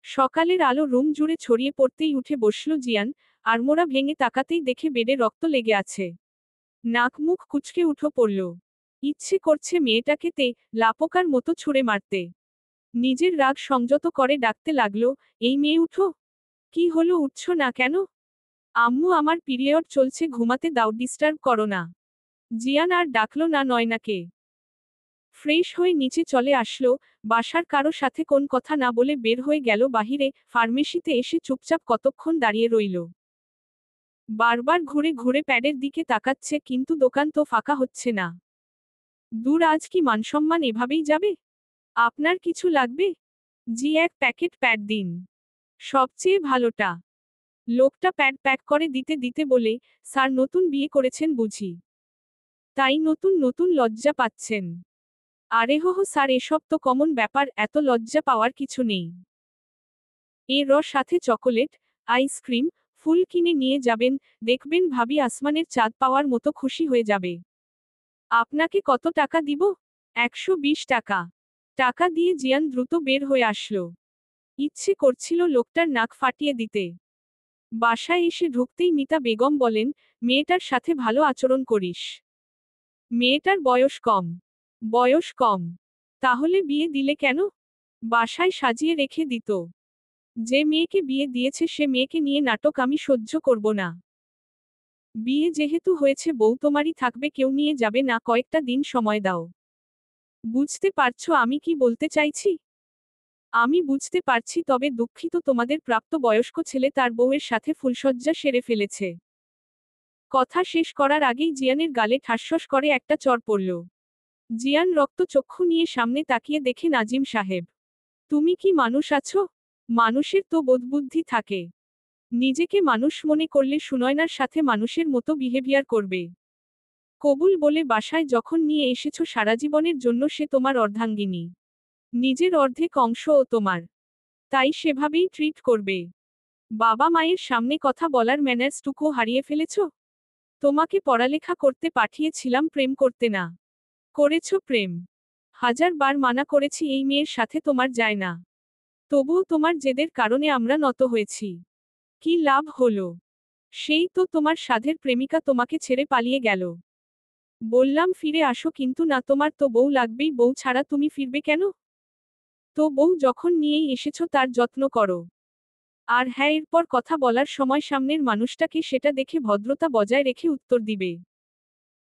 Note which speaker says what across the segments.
Speaker 1: সকালের আলো রুম জুড়ে ছড়িয়ে পড়তেই উঠে বসল জিয়ান, আড়মোড়া ভেঙে তাকাতেই দেখে বেডে রক্ত লেগে আছে। নাক মুখ কুঁচকে উঠে পড়ল। ইচ্ছে করছে মেয়েটাকে লাপোকার মতো ছুঁড়ে মারতে। নিজের রাগ সংযত করে ডাকতে লাগলো, এই মেয়ে উঠো। কি হলো, উঠছ না কেন? আম্মু, আমার পিরিয়ড চলছে, ঘুমাতে দাও, ডিস্টার্ব করো না। জিয়ান আর ডাকলো না নয়নাকে। ফ্রেশ হয়ে নিচে চলে আসলো, বাসার কারো সাথে কোন কথা না বলে বের হয়ে গেল বাহিরে। ফার্মেসিতে এসে চুপচাপ কতক্ষণ দাঁড়িয়ে রইল। বারবার ঘুরে ঘুরে প্যাডের দিকে তাকাচ্ছে, কিন্তু দোকান তো ফাঁকা হচ্ছে না। দূর, আজ কি মানসম্মান এভাবেই যাবে? আপনার কিছু লাগবে? জি, এক প্যাকেট প্যাড দিন। সবচেয়ে ভালোটা। লোকটা প্যাড প্যাক করে দিতে দিতে বলে, স্যার নতুন বিয়ে করেছেন বুঝি? তাই নতুন নতুন লজ্জা পাচ্ছেন? আরে হো হো স্যার, এসব তো কমন ব্যাপার, এত লজ্জা পাওয়ার কিছু নেই। এর সাথে চকোলেট, আইসক্রিম, ফুল কিনে নিয়ে যাবেন, দেখবেন ভাবি আসমানের চাঁদ পাওয়ার মতো খুশি হয়ে যাবে। আপনাকে কত টাকা দিব? 120 টাকা। টাকা দিয়ে জিয়ান দ্রুত বের হয়ে আসলো। ইচ্ছে করছিল লোকটার নাক ফাটিয়ে দিতে। বাসায় এসে ঢুকতেই মিতা বেগম বলেন, মেয়েটার সাথে ভালো আচরণ করিস। মেয়েটার বয়স কম। বয়স কম? তাহলে বিয়ে দিলে কেন? বাসায় সাজিয়ে রেখে দিত। যে মেয়েকে বিয়ে দিয়েছে সে মেয়েকে নিয়ে নাটক আমি সহ্য করব না। বিয়ে যেহেতু হয়েছে, বউ তোমারই থাকবে, কেউ নিয়ে যাবে না, কয়েকটা দিন সময় দাও। বুঝতে পারছো আমি কি বলতে চাইছি? আমি বুঝতে পারছি, তবে দুঃখিত, তোমাদের প্রাপ্ত বয়স্ক ছেলে তার বউয়ের সাথে ফুলশয্যা সেরে ফেলেছে। কথা শেষ করার আগেই জিয়ানের গালে ঠাসঠাস করে একটা চড় পড়ল। জিয়ান রক্তচক্ষু নিয়ে সামনে তাকিয়ে দেখে নাজিম সাহেব। তুমি কি মানুষ আছো? মানুষের তো বোধবুদ্ধি থাকে। নিজেকে মানুষ মনে করলে সুনয়নার সাথে মানুষের মতো বিহেভিয়ার করবে। কবুল বলে বাসায় যখন নিয়ে এসেছো সারাজীবনের জন্য, সে তোমার অর্ধাঙ্গিনী। নিজের অর্ধেক অংশও তোমার। তাই সেভাবেই ট্রিট করবে। বাবা মায়ের সামনে কথা বলার ম্যানার্সটুকু হারিয়ে ফেলেছ? তোমাকে পড়ালেখা করতে পাঠিয়েছিলাম, প্রেম করতে না। করেছ প্রেম। 1000 বার মানা করেছি এই মেয়ের সাথে তোমার যায় না। তবুও তোমার জেদের কারণে আমরা নত হয়েছি। কি লাভ হলো? সেই তো তোমার সাধের প্রেমিকা তোমাকে ছেড়ে পালিয়ে গেল। বললাম ফিরে আসো, কিন্তু না, তোমার তো বউ লাগবেই, বউ ছাড়া তুমি ফিরবে কেন? তো বউ যখন নিয়েই এসেছো তার যত্ন করো। আর হ্যাঁ, এরপর কথা বলার সময় সামনের মানুষটাকে সেটা দেখে ভদ্রতা বজায় রেখে উত্তর দিবে।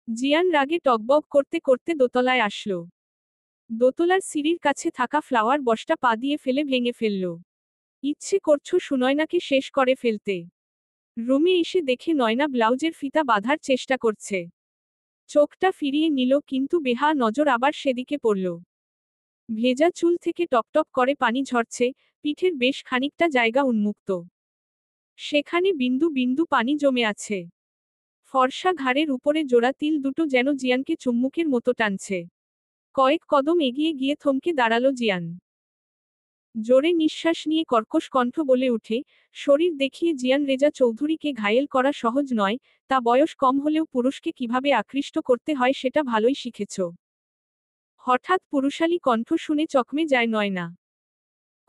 Speaker 1: জিয়ান রাগে টগবগ করতে করতে দোতলায় আসলো। দোতলার সিঁড়ির কাছে থাকা ফ্লাওয়ার বসটা পা দিয়ে ফেলে ভেঙে ফেলল। ইচ্ছে করছো সুনয়নাকে শেষ করে ফেলতে। রুমে এসে দেখে নয়না ব্লাউজের ফিতা বাঁধার চেষ্টা করছে। চোখটা ফিরিয়ে নিল, কিন্তু বেহা নজর আবার সেদিকে পড়ল। ভেজা চুল থেকে টপটপ করে পানি ঝরছে, পিঠের বেশ খানিকটা জায়গা উন্মুক্ত। সেখানে বিন্দু বিন্দু পানি জমে আছে। ফর্সা ঘাড়ের উপরে জোড়া তিল দুটো যেন জিয়ানকে চুম্বুকের মতো টানছে। কয়েক কদম এগিয়ে গিয়ে থমকে দাঁড়ালো জিয়ান। জোরে নিঃশ্বাস নিয়ে কর্কশ কণ্ঠ বলে উঠে, শরীর দেখিয়ে জিয়ান রেজা চৌধুরীকে ঘায়েল করা সহজ নয়, তা বয়স কম হলেও পুরুষকে কিভাবে আকৃষ্ট করতে হয় সেটা ভালোই শিখেছ। হঠাৎ পুরুষালী কণ্ঠ শুনে চকমে যায় নয়না।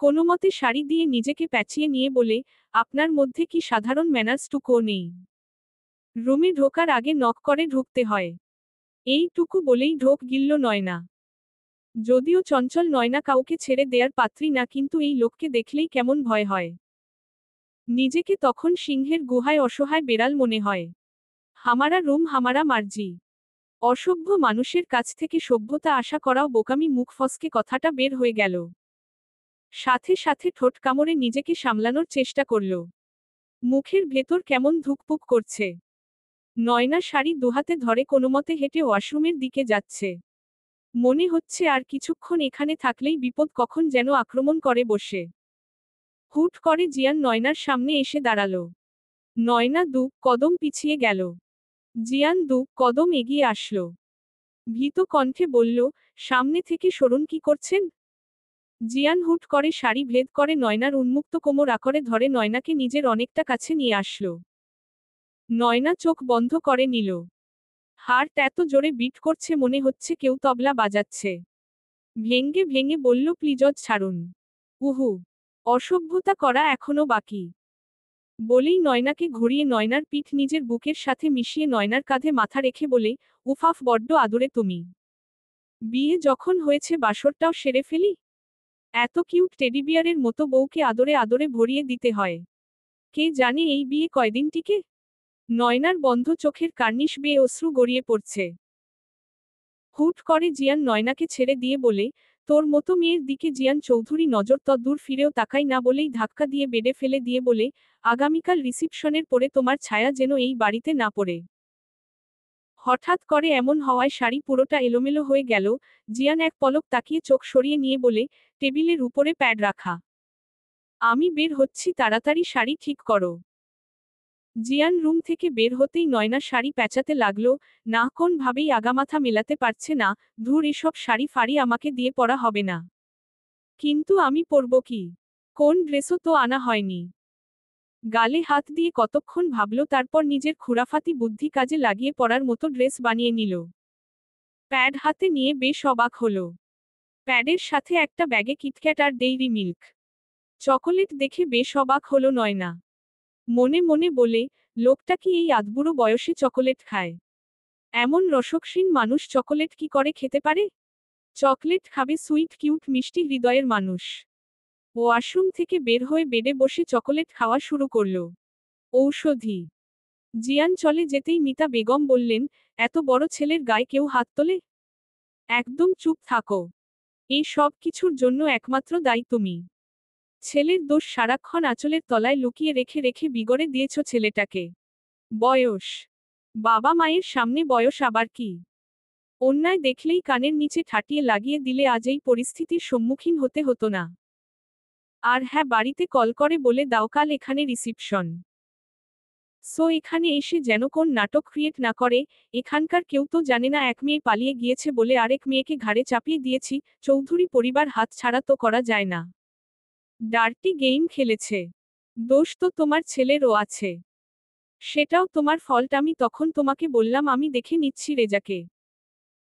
Speaker 1: কোনোমতে শাড়ি দিয়ে নিজেকে প্যাঁচিয়ে নিয়ে বলে, আপনার মধ্যে কি সাধারণ ম্যানার্সটুকুও নেই? রুমে ঢোকার আগে নক করে ঢুকতে হয়। এইটুকু বলেই ঢোক গিলল নয়না। যদিও চঞ্চল নয়না কাউকে ছেড়ে দেয়ার পাত্রী না, কিন্তু এই লোককে দেখলেই কেমন ভয় হয়। নিজেকে তখন সিংহের গুহায় অসহায় বেড়াল মনে হয়। হামারা রুম হামারা মার্জি। অসভ্য মানুষের কাছ থেকে সভ্যতা আশা করাও বোকামি, মুখ ফসকে কথাটা বের হয়ে গেল। সাথে সাথে ঠোঁট কামড়ে নিজেকে সামলানোর চেষ্টা করল। মুখের ভেতর কেমন ধুকপুক করছে। নয়না শাড়ি দুহাতে ধরে কোনোমতে হেঁটে ওয়াশরুমের দিকে যাচ্ছে। মনে হচ্ছে আর কিছুক্ষণ এখানে থাকলেই বিপদ কখন যেন আক্রমণ করে বসে। হুট করে জিয়ান নয়নার সামনে এসে দাঁড়ালো। নয়না দু কদম পিছিয়ে গেল। জিয়ান দু কদম এগিয়ে আসলো। ভীত কণ্ঠে বলল, সামনে থেকে সরুন, কি করছেন? জিয়ান হুট করে শাড়ি ভেদ করে নয়নার উন্মুক্ত কোমর আঁকড়ে ধরে নয়নাকে নিজের অনেকটা কাছে নিয়ে আসলো। নয়না চোখ বন্ধ করে নিল। হার্ট এত জোরে বিট করছে মনে হচ্ছে কেউ তবলা বাজাচ্ছে। ভেঙ্গে ভেঙে বলল, প্লিজ ছাড়ুন। উহু। অসভ্যতা করা এখনো বাকি। বলেই নয়নাকে ঘুরিয়ে নয়নার পিঠ নিজের বুকের সাথে মিশিয়ে নয়নার কাঁধে মাথা রেখে বলে, উফাফ বড্ড আদরে তুমি। বিয়ে যখন হয়েছে বাসরটাও সেরে ফেলি। এত কিউট টেডিবিয়ারের মতো বউকে আদরে আদরে ভরিয়ে দিতে হয়। কে জানে এই বিয়ে কয়দিন টিকে। নয়নার বন্ধ চোখের কার্নিশ বেয়ে অশ্রু গড়িয়ে পড়ছে। হুট করে জিয়ান নয়নাকে ছেড়ে দিয়ে বলে, তোর মতো মেয়ের দিকে জিয়ান চৌধুরী নজর দূর ফিরেও তাকাই না বলেই ধাক্কা দিয়ে বেডে ফেলে দিয়ে বলে, আগামীকাল রিসিপশনের পরে তোমার ছায়া যেন এই বাড়িতে না পড়ে। হঠাৎ করে এমন হওয়ায় শাড়ি পুরোটা এলোমেলো হয়ে গেল। জিয়ান এক পলক তাকিয়ে চোখ সরিয়ে নিয়ে বলে, টেবিলের উপরে প্যাড রাখা। আমি বের হচ্ছি, তাড়াতাড়ি শাড়ি ঠিক করো। জিয়ান রুম থেকে বের হতেই নয়না শাড়ি প্যাঁচাতে লাগলো, না কোন ভাবেই আগামাথা মেলাতে পারছে না। ধুর, এসব শাড়ি ফাড়ি আমাকে দিয়ে পরা হবে না। কিন্তু আমি পরব কি? কোন ড্রেসও তো আনা হয়নি। গালে হাত দিয়ে কতক্ষণ ভাবল, তারপর নিজের খুরাফাতি বুদ্ধি কাজে লাগিয়ে পরার মতো ড্রেস বানিয়ে নিল। প্যাড হাতে নিয়ে বেশ অবাক হলো। প্যাডের সাথে একটা ব্যাগে কিটক্যাট আর ডেইরি মিল্ক চকোলেট দেখে বেশ অবাক হলো নয়না। মনে মনে বলে, লোকটা কি এই আধবুড়ো বয়সে চকোলেট খায়? এমন রসক্ষীন মানুষ চকোলেট কি করে খেতে পারে? চকলেট খাবে সুইট কিউট মিষ্টি হৃদয়ের মানুষ। ওয়াশরুম থেকে বের হয়ে বেডে বসে চকোলেট খাওয়া শুরু করল। ঔষধি। জিয়ান চলে যেতেই মিতা বেগম বললেন, এত বড় ছেলের গায়ে কেউ হাত তোলে? একদম চুপ থাকো। এই সব কিছুর জন্য একমাত্র দায়ী তুমি। ছেলের দোষ সারাক্ষণ আঁচলের তলায় লুকিয়ে রেখে রেখে বিগড়ে দিয়েছ ছেলেটাকে। বয়স। বাবা মায়ের সামনে বয়স আবার কি? অন্যায় দেখলেই কানের নিচে ঠাটিয়ে লাগিয়ে দিলে আজ এই পরিস্থিতির সম্মুখীন হতে হতো না। আর হ্যাঁ, বাড়িতে কল করে বলে দাও কাল এখানে রিসিপশন। সো এখানে এসে যেন কোন নাটক ক্রিয়েট না করে। এখানকার কেউ তো জানে না এক মেয়ে পালিয়ে গিয়েছে বলে আরেক মেয়েকে ঘাড়ে চাপিয়ে দিয়েছি। চৌধুরী পরিবার হাত ছাড়া তো করা যায় না। ডার্টি গেম খেলেছে। দোষ তো তোমার ছেলেরও আছে। সেটাও তোমার ফল্ট। আমি তখন তোমাকে বললাম আমি দেখে নিচ্ছি রেজাকে।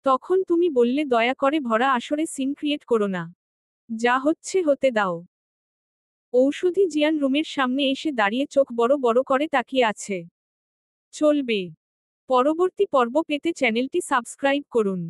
Speaker 1: তখন তুমি বললে দয়া করে ভরা আসরে সিন ক্রিয়েট করো না। যা হচ্ছে হতে দাও। ঔষধি জিয়ান রুমের সামনে এসে দাঁড়িয়ে চোখ বড় বড় করে তাকিয়ে আছে। চলবে। পরবর্তী পর্ব পেতে চ্যানেলটি সাবস্ক্রাইব করুন।